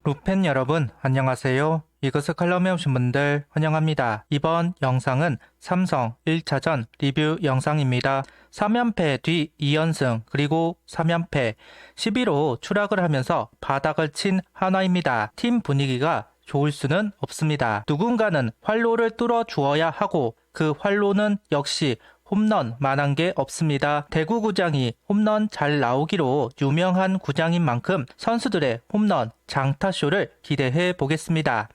루펜 여러분 안녕하세요. 이것을 칼럼에 오신 분들 환영합니다. 이번 영상은 삼성 1차전 리뷰 영상입니다. 3연패 뒤 2연승 그리고 3연패 11호 추락을 하면서 바닥을 친 한화입니다. 팀 분위기가 좋을 수는 없습니다. 누군가는 활로를 뚫어 주어야 하고 그 활로는 역시 홈런 만한 게 없습니다. 대구 구장이 홈런 잘 나오기로 유명한 구장인 만큼 선수들의 홈런 장타쇼를 기대해 보겠습니다.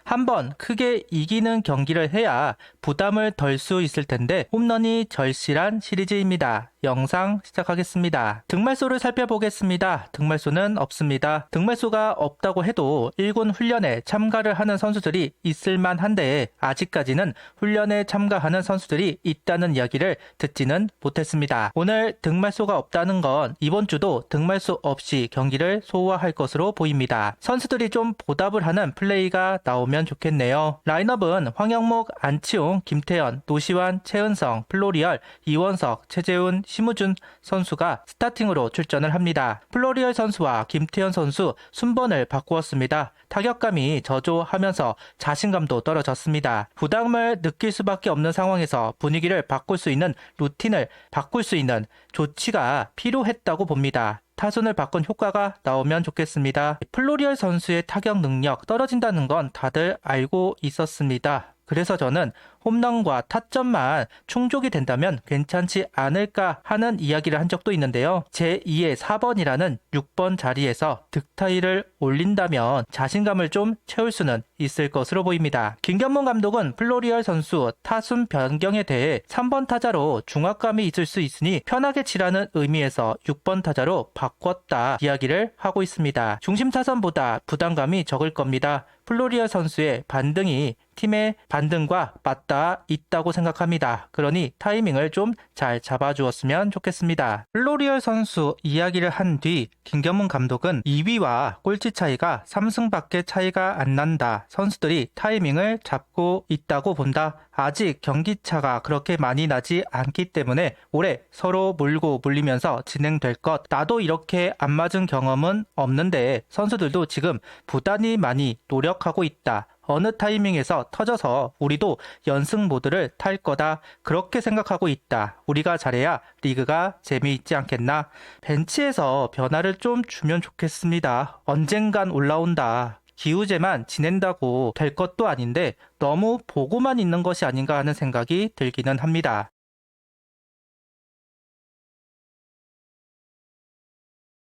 한번 크게 이기는 경기를 해야 부담을 덜 수 있을 텐데 홈런이 절실한 시리즈입니다. 영상 시작하겠습니다. 득말소를 살펴보겠습니다. 득말소는 없습니다. 득말소가 없다고 해도 1군 훈련에 참가를 하는 선수들이 있을만 한데 아직까지는 훈련에 참가하는 선수들이 있다는 이야기를 듣지는 못했습니다. 오늘 득말소가 없다는 건 이번 주도 득말소 없이 경기를 소화할 것으로 보입니다. 선수들이 좀 보답을 하는 플레이가 나오면 좋겠네요. 라인업은 황영목, 안치홍, 김태현, 노시환, 최은성, 플로리얼, 이원석, 최재훈, 심우준 선수가 스타팅으로 출전을 합니다. 플로리얼 선수와 김태현 선수 순번을 바꾸었습니다. 타격감이 저조하면서 자신감도 떨어졌습니다. 부담을 느낄 수밖에 없는 상황에서 분위기를 바꿀 수 있는 루틴을 바꿀 수 있는 조치가 필요했다고 봅니다. 타순을 바꾼 효과가 나오면 좋겠습니다. 플로리얼 선수의 타격 능력 떨어진다는 건 다들 알고 있었습니다. 그래서 저는 홈런과 타점만 충족이 된다면 괜찮지 않을까 하는 이야기를 한 적도 있는데요. 제2의 4번이라는 6번 자리에서 득타율을 올린다면 자신감을 좀 채울 수는 있을 것으로 보입니다. 김경문 감독은 플로리얼 선수 타순 변경에 대해 3번 타자로 중압감이 있을 수 있으니 편하게 치라는 의미에서 6번 타자로 바꿨다 이야기를 하고 있습니다. 중심 타선보다 부담감이 적을 겁니다. 플로리얼 선수의 반등이 팀의 반등과 맞닿아 있다고 생각합니다. 그러니 타이밍을 좀 잘 잡아주었으면 좋겠습니다. 플로리얼 선수 이야기를 한 뒤 김경문 감독은 2위와 꼴찌 차이가 3승밖에 차이가 안 난다. 선수들이 타이밍을 잡고 있다고 본다. 아직 경기차가 그렇게 많이 나지 않기 때문에 올해 서로 물고 물리면서 진행될 것. 나도 이렇게 안 맞은 경험은 없는데 선수들도 지금 부단히 많이 노력하고 있다. 어느 타이밍에서 터져서 우리도 연승 모드를 탈 거다. 그렇게 생각하고 있다. 우리가 잘해야 리그가 재미있지 않겠나? 벤치에서 변화를 좀 주면 좋겠습니다. 언젠간 올라온다. 기우제만 지낸다고 될 것도 아닌데 너무 보고만 있는 것이 아닌가 하는 생각이 들기는 합니다.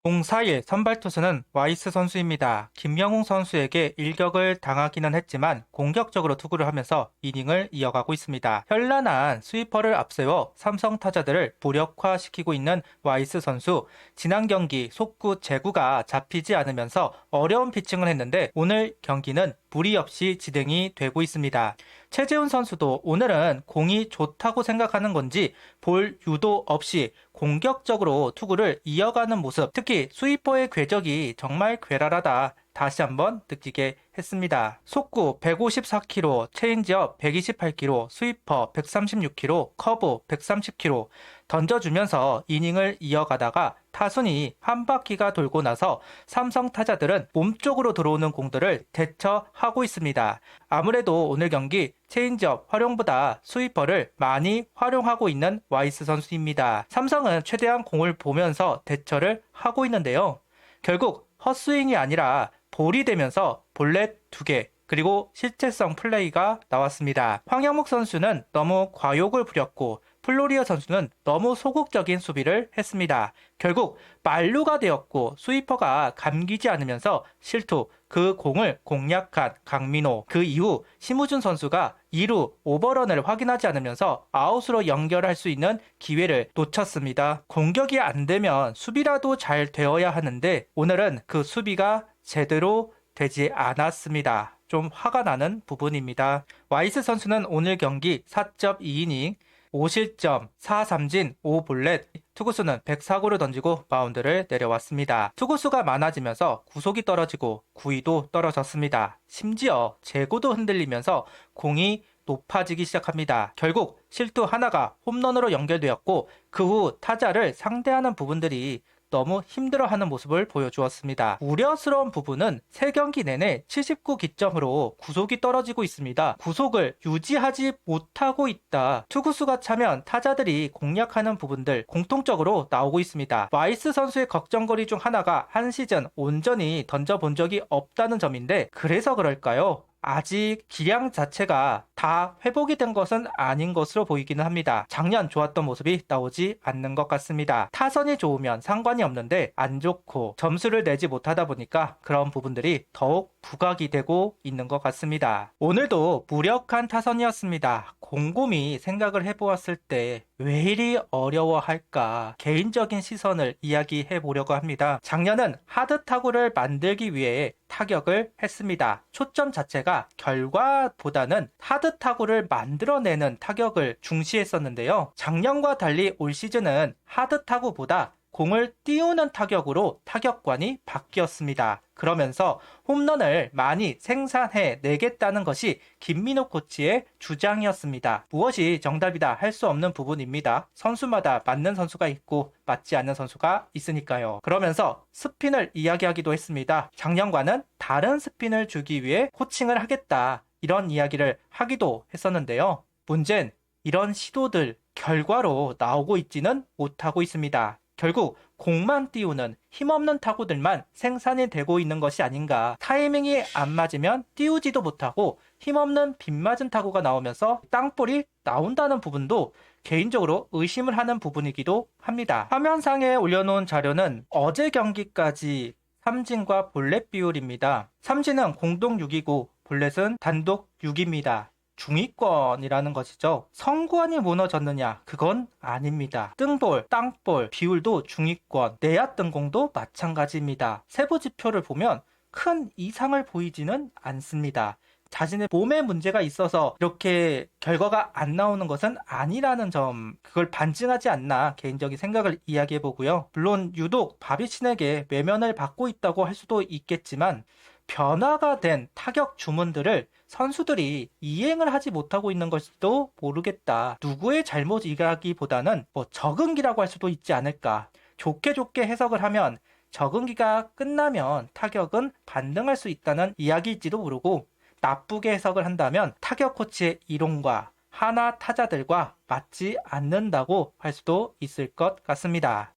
공 4일 선발 투수는 와이스 선수입니다. 김영웅 선수에게 일격을 당하기는 했지만 공격적으로 투구를 하면서 이닝을 이어가고 있습니다. 현란한 스위퍼를 앞세워 삼성 타자들을 무력화시키고 있는 와이스 선수. 지난 경기 속구 제구가 잡히지 않으면서 어려운 피칭을 했는데 오늘 경기는 무리 없이 진행이 되고 있습니다. 최재훈 선수도 오늘은 공이 좋다고 생각하는 건지 볼 유도 없이 공격적으로 투구를 이어가는 모습, 특히 스위퍼의 궤적이 정말 괴랄하다. 다시 한번 느끼게 했습니다. 속구 154km, 체인지업 128km, 스위퍼 136km, 커브 130km 던져주면서 이닝을 이어가다가 타순이 한 바퀴가 돌고 나서 삼성 타자들은 몸쪽으로 들어오는 공들을 대처하고 있습니다. 아무래도 오늘 경기 체인지업 활용보다 스위퍼를 많이 활용하고 있는 와이스 선수입니다. 삼성은 최대한 공을 보면서 대처를 하고 있는데요. 결국 헛스윙이 아니라 볼이 되면서 볼넷 2개 그리고 실체성 플레이가 나왔습니다. 황영목 선수는 너무 과욕을 부렸고 플로리어 선수는 너무 소극적인 수비를 했습니다. 결국 만루가 되었고 스위퍼가 감기지 않으면서 실투 그 공을 공략한 강민호. 그 이후 심우준 선수가 2루 오버런을 확인하지 않으면서 아웃으로 연결할 수 있는 기회를 놓쳤습니다. 공격이 안 되면 수비라도 잘 되어야 하는데 오늘은 그 수비가 제대로 되지 않았습니다. 좀 화가 나는 부분입니다. 와이스 선수는 오늘 경기 4.2이닝 5실점, 4삼진, 5볼넷, 투구수는 104구를 던지고 마운드를 내려왔습니다. 투구수가 많아지면서 구속이 떨어지고 구위도 떨어졌습니다. 심지어 제구도 흔들리면서 공이 높아지기 시작합니다. 결국 실투 하나가 홈런으로 연결되었고 그 후 타자를 상대하는 부분들이 너무 힘들어하는 모습을 보여주었습니다. 우려스러운 부분은 3경기 내내 79기점으로 구속이 떨어지고 있습니다. 구속을 유지하지 못하고 있다. 투구수가 차면 타자들이 공략하는 부분들 공통적으로 나오고 있습니다. 와이스 선수의 걱정거리 중 하나가 한 시즌 온전히 던져본 적이 없다는 점인데 그래서 그럴까요? 아직 기량 자체가 다 회복이 된 것은 아닌 것으로 보이기는 합니다. 작년 좋았던 모습이 나오지 않는 것 같습니다. 타선이 좋으면 상관이 없는데 안 좋고 점수를 내지 못하다 보니까 그런 부분들이 더욱 부각이 되고 있는 것 같습니다. 오늘도 무력한 타선이었습니다. 곰곰이 생각을 해보았을 때 왜 이리 어려워할까 개인적인 시선을 이야기해 보려고 합니다. 작년은 하드 타구를 만들기 위해 타격을 했습니다. 초점 자체가 결과보다는 하드 타구를 만들어내는 타격을 중시했었는데요. 작년과 달리 올 시즌은 하드 타구보다 공을 띄우는 타격으로 타격관이 바뀌었습니다. 그러면서 홈런을 많이 생산해 내겠다는 것이 김민호 코치의 주장이었습니다. 무엇이 정답이다 할 수 없는 부분입니다. 선수마다 맞는 선수가 있고 맞지 않는 선수가 있으니까요. 그러면서 스핀을 이야기하기도 했습니다. 작년과는 다른 스핀을 주기 위해 코칭을 하겠다 이런 이야기를 하기도 했었는데요. 문제는 이런 시도들 결과로 나오고 있지는 못하고 있습니다. 결국 공만 띄우는 힘없는 타구들만 생산이 되고 있는 것이 아닌가. 타이밍이 안 맞으면 띄우지도 못하고 힘없는 빗맞은 타구가 나오면서 땅볼이 나온다는 부분도 개인적으로 의심을 하는 부분이기도 합니다. 화면상에 올려놓은 자료는 어제 경기까지 삼진과 볼넷 비율입니다. 삼진은 공동 6이고 볼넷은 단독 6입니다. 중위권이라는 것이죠. 성구안이 무너졌느냐? 그건 아닙니다. 뜬볼, 땅볼, 비율도 중위권, 내야 뜬공도 마찬가지입니다. 세부 지표를 보면 큰 이상을 보이지는 않습니다. 자신의 몸에 문제가 있어서 이렇게 결과가 안 나오는 것은 아니라는 점, 그걸 반증하지 않나 개인적인 생각을 이야기해 보고요. 물론 유독 바비신에게 외면을 받고 있다고 할 수도 있겠지만 변화가 된 타격 주문들을 선수들이 이행을 하지 못하고 있는 것일지도 모르겠다. 누구의 잘못이라기보다는 적응기라고 할 수도 있지 않을까. 좋게 해석을 하면 적응기가 끝나면 타격은 반등할 수 있다는 이야기일지도 모르고, 나쁘게 해석을 한다면 타격 코치의 이론과 하나 타자들과 맞지 않는다고 할 수도 있을 것 같습니다.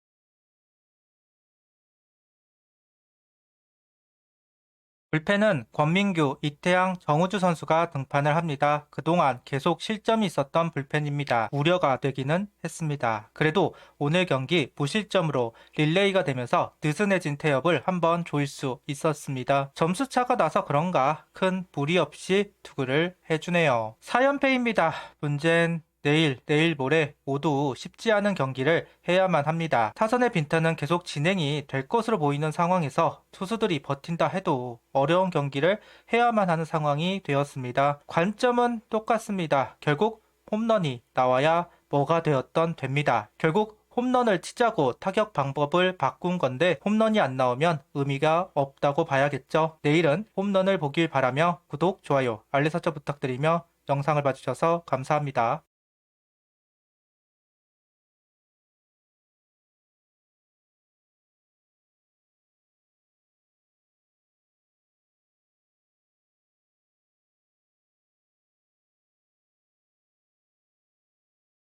불펜은 권민규, 이태양, 정우주 선수가 등판을 합니다. 그동안 계속 실점이 있었던 불펜입니다. 우려가 되기는 했습니다. 그래도 오늘 경기 무실점으로 릴레이가 되면서 느슨해진 태엽을 한번 조일 수 있었습니다. 점수차가 나서 그런가 큰 무리 없이 투구를 해주네요. 4연패입니다. 문제는 내일 모레 모두 쉽지 않은 경기를 해야만 합니다. 타선의 빈탄은 계속 진행이 될 것으로 보이는 상황에서 투수들이 버틴다 해도 어려운 경기를 해야만 하는 상황이 되었습니다. 관점은 똑같습니다. 결국 홈런이 나와야 뭐가 되었던 됩니다. 결국 홈런을 치자고 타격 방법을 바꾼 건데 홈런이 안 나오면 의미가 없다고 봐야겠죠. 내일은 홈런을 보길 바라며 구독, 좋아요, 알림 설정 부탁드리며 영상을 봐주셔서 감사합니다.